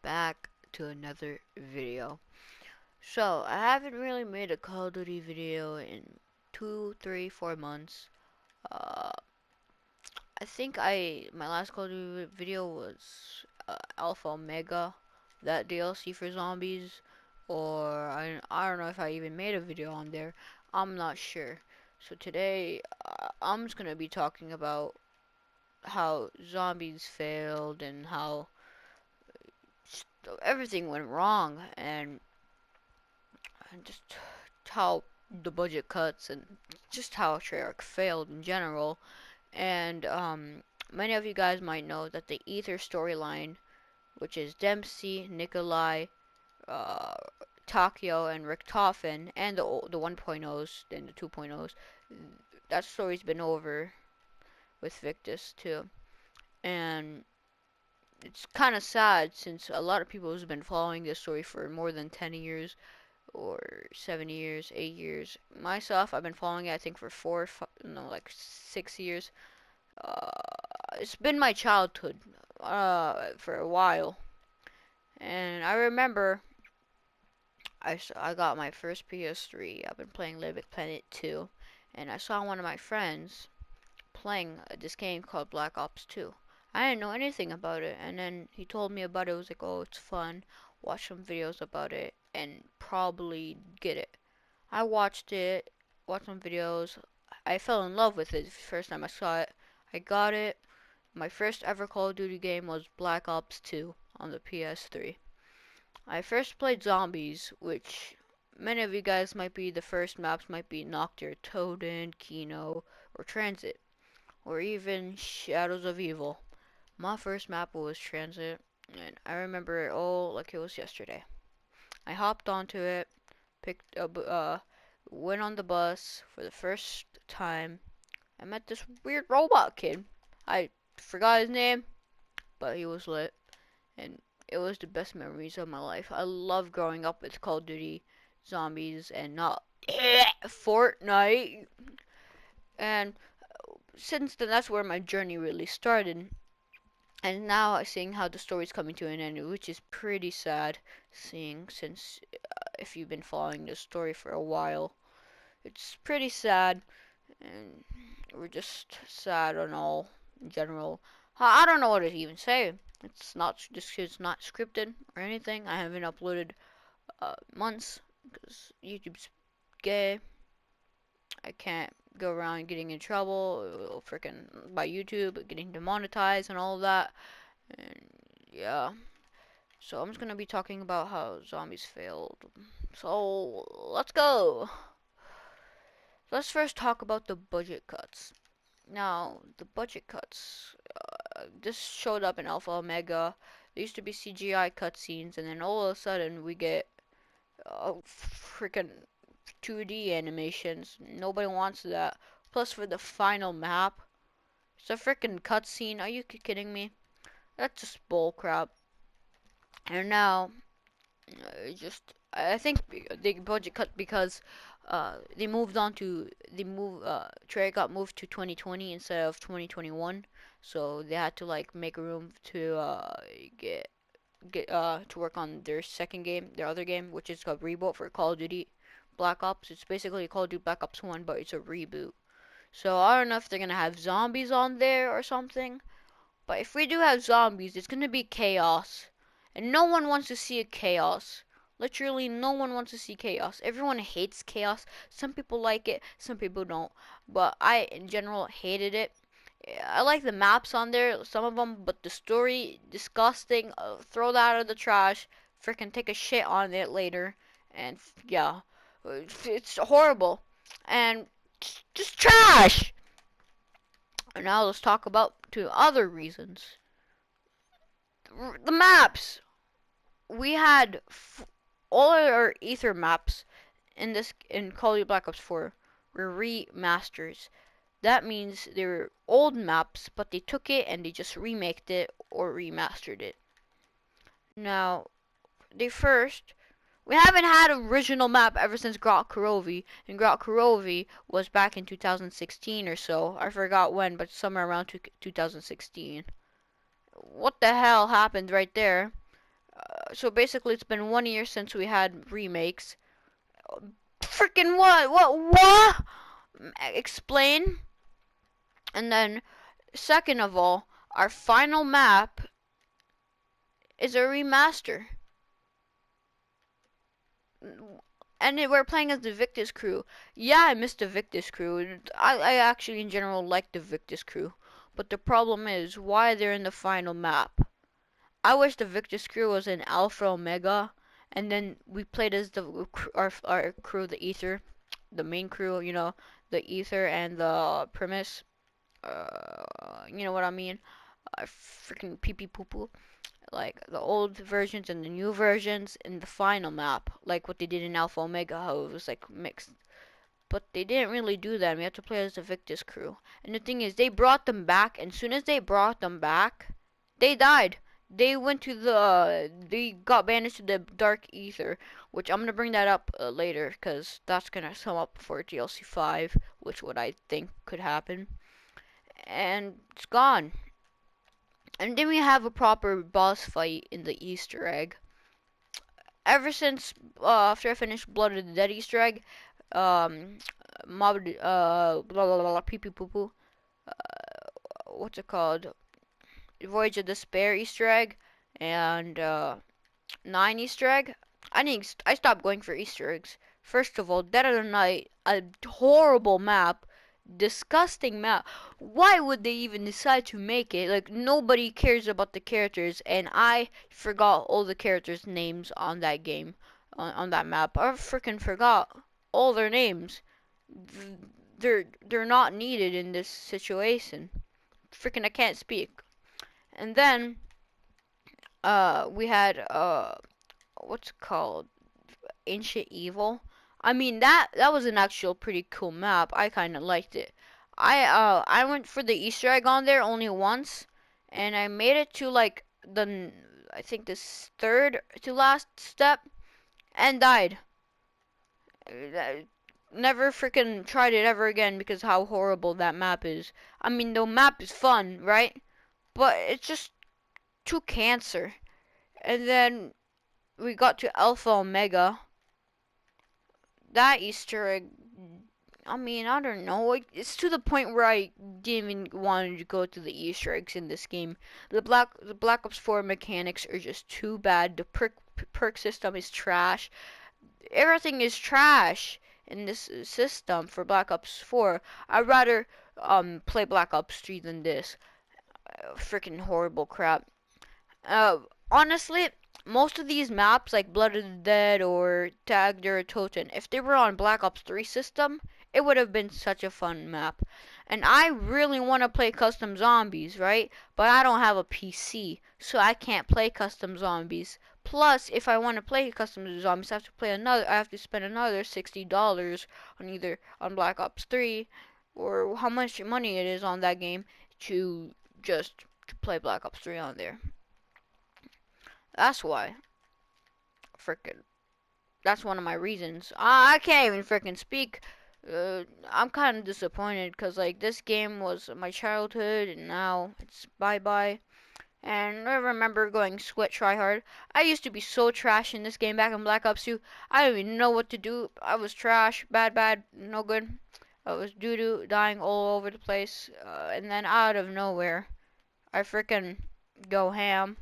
back to another video. So, I haven't really made a Call of Duty video in 2, 3, 4 months. Uh, I think my last Call of Duty video was Alpha Omega, that DLC for zombies, or I don't know if I even made a video on there. I'm not sure. So today, I'm just gonna be talking about how zombies failed and how everything went wrong and just how the budget cuts and just how Treyarch failed in general. And many of you guys might know that the Ether storyline, which is Dempsey, Nikolai, uh, Takeo, and Richtofen, and the 1.0s and the 2.0s, that story's been over with Victus too. And it's kind of sad since a lot of people have been following this story for more than 10 years or 7 years, 8 years. Myself, I've been following it I think for 4, no, like 6 years. Uh, it's been my childhood for a while. And I remember I got my first PS3. I've been playing Little Big Planet 2, and I saw one of my friends playing this game called Black Ops 2. I didn't know anything about it, and then he told me about it. I was like, oh, it's fun. Watch some videos about it, and probably get it. I watched it, watched some videos. I fell in love with it the first time I saw it. I got it. My first ever Call of Duty game was Black Ops 2 on the PS3. I first played Zombies, which many of you guys might be the first maps might be Nocturne, Toden, Kino, or Transit, or even Shadows of Evil. My first map was Transit, and I remember it all like it was yesterday. I hopped onto it, picked up, went on the bus for the first time. I met this weird robot kid. I forgot his name, but he was lit, and it was the best memories of my life. I love growing up with Call of Duty, zombies, and not Fortnite. And since then, that's where my journey really started. And now I'm seeing how the story's coming to an end, which is pretty sad. Seeing since if you've been following this story for a while, it's pretty sad, and we're just sad on all in general. I don't know what to even say. It's not this is not scripted or anything. I haven't uploaded months because YouTube's gay. I can't go around getting in trouble, freaking by YouTube, getting demonetized and all of that. And yeah, so I'm just gonna be talking about how zombies failed. So let's go. Let's first talk about the budget cuts. Now, the budget cuts. This showed up in Alpha Omega. There used to be CGI cutscenes, and then all of a sudden we get freaking 2D animations. Nobody wants that. Plus, for the final map, it's a freaking cutscene. Are you kidding me? That's just bullcrap. And now, just I think the budget cut because they moved on to Trey got moved to 2020 instead of 2021, so they had to like make room to get to work on their second game, their other game, which is called Reboot for Call of Duty Black Ops. It's basically Call of Duty Black Ops 1, but it's a reboot. So I don't know if they're gonna have zombies on there or something, but if we do have zombies, it's gonna be chaos. And no one wants to see a chaos. Literally, no one wants to see chaos. Everyone hates chaos. Some people like it, some people don't. But I, in general, hated it. I like the maps on there, some of them, but the story, disgusting. Throw that out of the trash. Freaking take a shit on it later. And yeah, it's horrible. And just trash! And now let's talk about two other reasons. The maps. We had all our Ether maps in Call of Duty Black Ops 4 were remasters. That means they were old maps, but they took it and they just remaked it or remastered it. Now, we haven't had an original map ever since Grot Kurovi, and Grot Kurovi was back in 2016 or so. I forgot when, but somewhere around 2016. What the hell happened right there? So basically, it's been 1 year since we had remakes. Freaking what? What? Explain. And then, second of all, our final map is a remaster. And we're playing as the Victus crew. Yeah, I missed the Victus crew. I actually, in general, like the Victus crew. But the problem is, why they're in the final map. I wish the Victus crew was in Alpha Omega, and then we played as our crew, the Ether, the main crew, the Ether and the Primus. You know what I mean? Freaking pee pee poo poo. Like the old versions and the new versions in the final map, like what they did in Alpha Omega, how it was like mixed. But they didn't really do that. We had to play as the Victus crew. And the thing is, they brought them back, and as soon as they brought them back, they died. They got banished to the Dark Ether, which I'm gonna bring that up later, cause that's gonna come up for DLC 5, which what I think could happen. And it's gone. And then we have a proper boss fight in the Easter egg. Ever since after I finished Blood of the Dead Easter egg, um, mob blah blah blah pee pee poo poo. What's it called? Voyage of Despair Easter egg and 9 Easter egg. I stopped going for Easter eggs. First of all, Dead of the Night, a horrible map, disgusting map. Why would they even decide to make it? Like nobody cares about the characters, and I forgot all the characters' names on that game, on that map. I freaking forgot all their names. They're not needed in this situation. Freaking I can't speak. And then we had what's it called? Ancient Evil. I mean that was an actual pretty cool map. I kind of liked it. I went for the Easter egg on there only once, and I made it to like I think this third to last step and died. Never freaking tried it ever again because how horrible that map is. I mean the map is fun, right? But it's just too cancer. And then we got to Alpha Omega. That Easter egg, I mean, I don't know. It's to the point where I didn't even want to go to the Easter eggs in this game. The Black Ops 4 mechanics are just too bad. The perk system is trash. Everything is trash in this system for Black Ops 4. I'd rather play Black Ops 3 than this. Freaking horrible crap. Uh, Honestly, most of these maps, like Blood of the Dead or Tag Der Toten, if they were on Black Ops 3 system, it would have been such a fun map. And I really want to play Custom Zombies, right? But I don't have a PC, so I can't play Custom Zombies. Plus, if I want to play Custom Zombies, I have to spend another $60 on either on Black Ops 3 or how much money it is on that game to just to play Black Ops 3 on there. That's why. Frickin'. That's one of my reasons. I can't even frickin' speak. I'm kind of disappointed because, like, this game was my childhood and now it's bye bye. And I remember going sweat try hard. I used to be so trash in this game back in Black Ops 2. I didn't even know what to do. I was trash, bad, no good. I was doo doo, dying all over the place. And then out of nowhere, I frickin' go ham.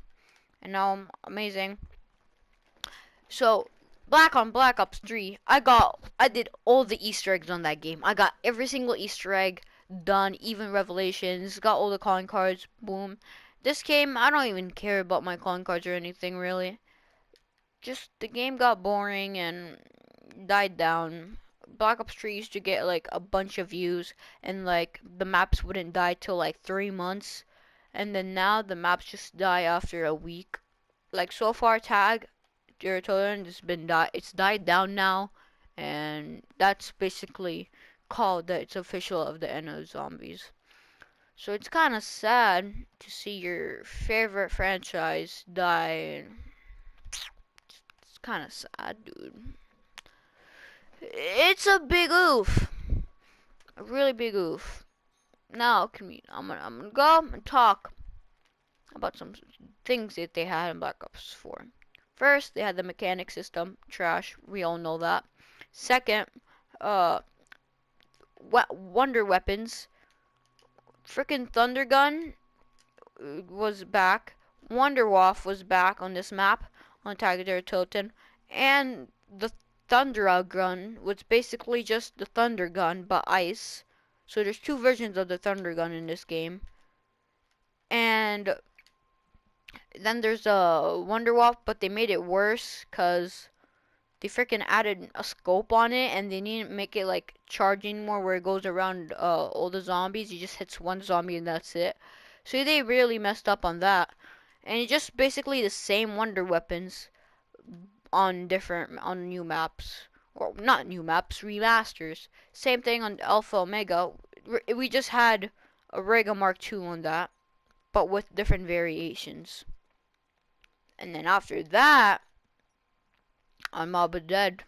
And now I'm amazing. So, Black Ops 3, I did all the Easter eggs on that game. I got every single Easter egg done, even Revelations, got all the calling cards, boom. This game, I don't even care about my calling cards or anything really. Just the game got boring and died down. Black Ops 3 used to get like a bunch of views and like the maps wouldn't die till like 3 months. And then now the maps just die after a week. Like so far Tag Serotonin it's died down now, and that's basically called that it's official of the end of zombies. So it's kind of sad to see your favorite franchise die. It's kind of sad, dude. It's a big oof, a really big oof. Now, I'm gonna go and talk about some things that they had in Black Ops 4. First, they had the mechanic system, trash. We all know that. Second, uh, wonder weapons. Freaking Thunder Gun was back. Wonderwaff was back on this map on Tiger Toten, and the Thundra Gun was basically just the Thunder Gun but ice. So there's two versions of the Thunder Gun in this game, and then there's a Wonderwaff, but they made it worse because they freaking added a scope on it, and they didn't make it like charging more where it goes around all the zombies. You just hits one zombie and that's it. So they really messed up on that. And it's just basically the same wonder weapons on new maps. Or not new maps, remasters. Same thing on Alpha Omega. We just had a Rega Mark II on that, but with different variations. And then after that, on Mob of the Dead,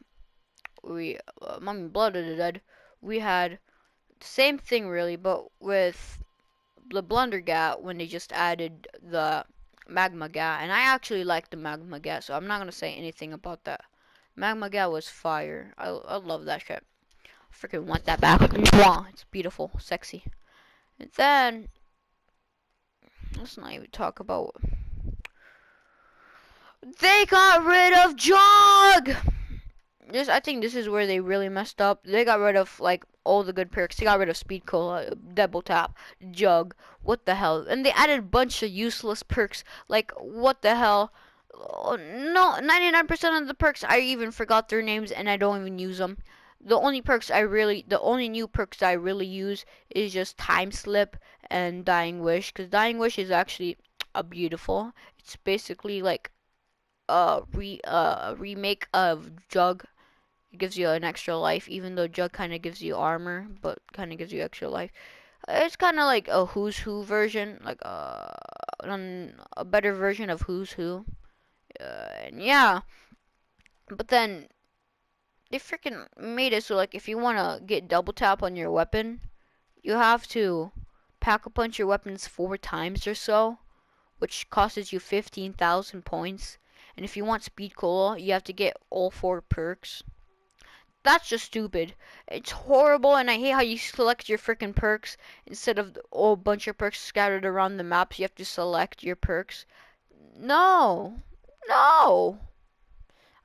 Mummy Blood of the Dead, we had the same thing really, but with the Blundergat when they just added the Magma Gat, and I actually like the Magma Gat, so I'm not gonna say anything about that. Magma Gat was fire. I love that shit. I freaking want that back. It's beautiful, sexy. And then let's not even talk about. They got rid of Jog. I think this is where they really messed up. They got rid of like all the good perks. They got rid of Speed Cola, Double Tap, Jug. What the hell? And they added a bunch of useless perks. Like what the hell? Oh, no, 99% of the perks I even forgot their names and I don't even use them. The only new perks I really use is just Time Slip and Dying Wish, because Dying Wish is actually a beautiful. It's basically like a remake of Jug. It gives you an extra life, even though Jug kind of gives you armor, but kind of gives you extra life. It's kind of like a Who's Who version, like a better version of Who's Who. And yeah, but then they freaking made it so like if you want to get double tap on your weapon, you have to pack a punch your weapons 4 times or so, which costs you 15,000 points. And if you want Speed Cola, you have to get all 4 perks. That's just stupid. It's horrible, and I hate how you select your freaking perks instead of a whole bunch of perks scattered around the maps. You have to select your perks. No, no,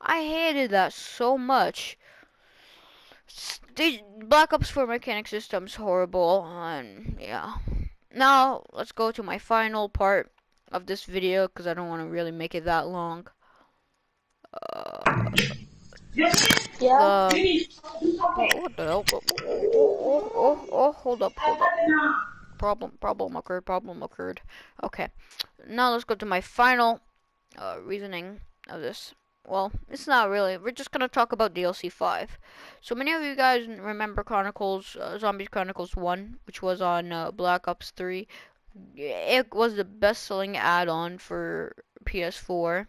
I hated that so much. Black Ops 4 mechanic system's horrible, and yeah. Now let's go to my final part of this video because I don't want to really make it that long. Yeah. What the hell? Hold up. Problem occurred. Okay, now let's go to my final reasoning of this. Well, it's not really. We're just gonna talk about DLC 5. So many of you guys remember Zombies Chronicles 1, which was on Black Ops 3. It was the best-selling add-on for PS4.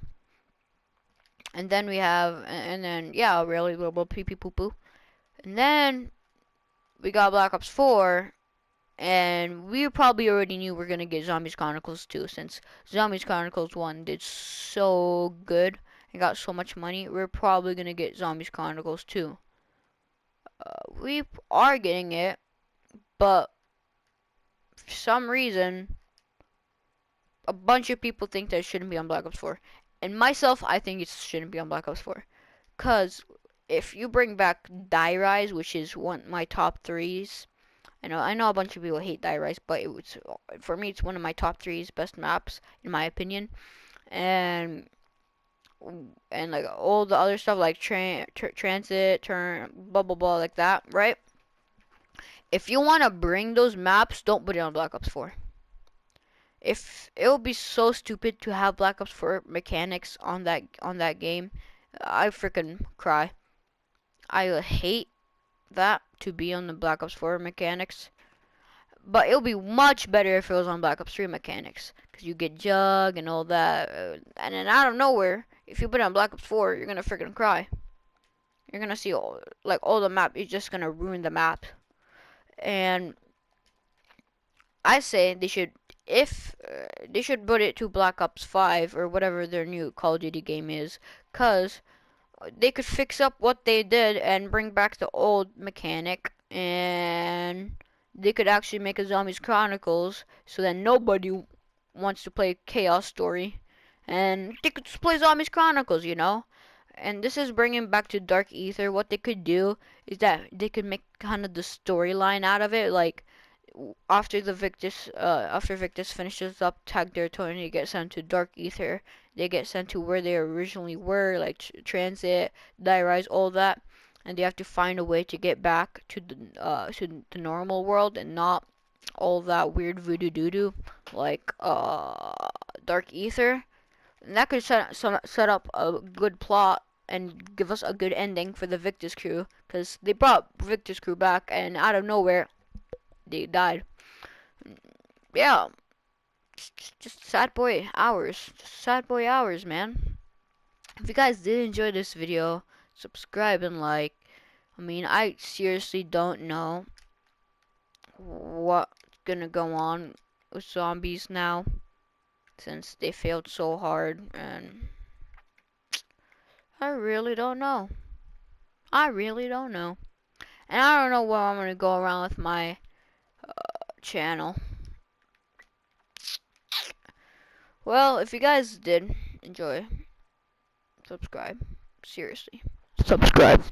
And then yeah, really little pee pee poo poo. And then we got Black Ops 4, and we probably already knew we're gonna get Zombies Chronicles 2, since Zombies Chronicles 1 did so good and got so much money. We're probably gonna get Zombies Chronicles 2. We are getting it, but for some reason, a bunch of people think that it shouldn't be on Black Ops 4. And myself, I think it shouldn't be on Black Ops 4. Because if you bring back Die Rise, which is one of my top 3s, I know a bunch of people hate Die Rise, but for me, it's one of my top 3's best maps, in my opinion. And like all the other stuff, like Transit, Turn, blah, blah, blah, like that, right? If you want to bring those maps, don't put it on Black Ops 4. If it would be so stupid to have Black Ops 4 mechanics on that game, I freaking cry. I hate that to be on the Black Ops 4 mechanics. But it would be much better if it was on Black Ops 3 mechanics, because you get Jug and all that. And then out of nowhere, if you put it on Black Ops 4, you're gonna freaking cry. You're gonna see all the map. You're just gonna ruin the map. And I say they should if they should put it to Black Ops 5 or whatever their new Call of Duty game is, cause they could fix up what they did and bring back the old mechanic, and they could actually make a Zombies Chronicles so that nobody wants to play Chaos Story, and they could just play Zombies Chronicles, you know. And this is bringing back to Dark Ether. What they could do is that they could make kind of the storyline out of it, like after Victus finishes up Tag Territory, they get sent to Dark Ether. They get sent to where they originally were, like Transit, Die Rise, all that, and they have to find a way to get back to the normal world and not all that weird voodoo doo doo like Dark Ether. And that could set up a good plot and give us a good ending for the Victus crew, because they brought Victus crew back and out of nowhere they died. Yeah, just sad boy hours. Just sad boy hours, man. If you guys did enjoy this video, subscribe and like. I mean, I seriously don't know what's gonna go on with zombies now, since they failed so hard, and I really don't know. I really don't know. And I don't know where I'm gonna go around with my channel. Well, if you guys did enjoy, subscribe. Seriously. Subscribe.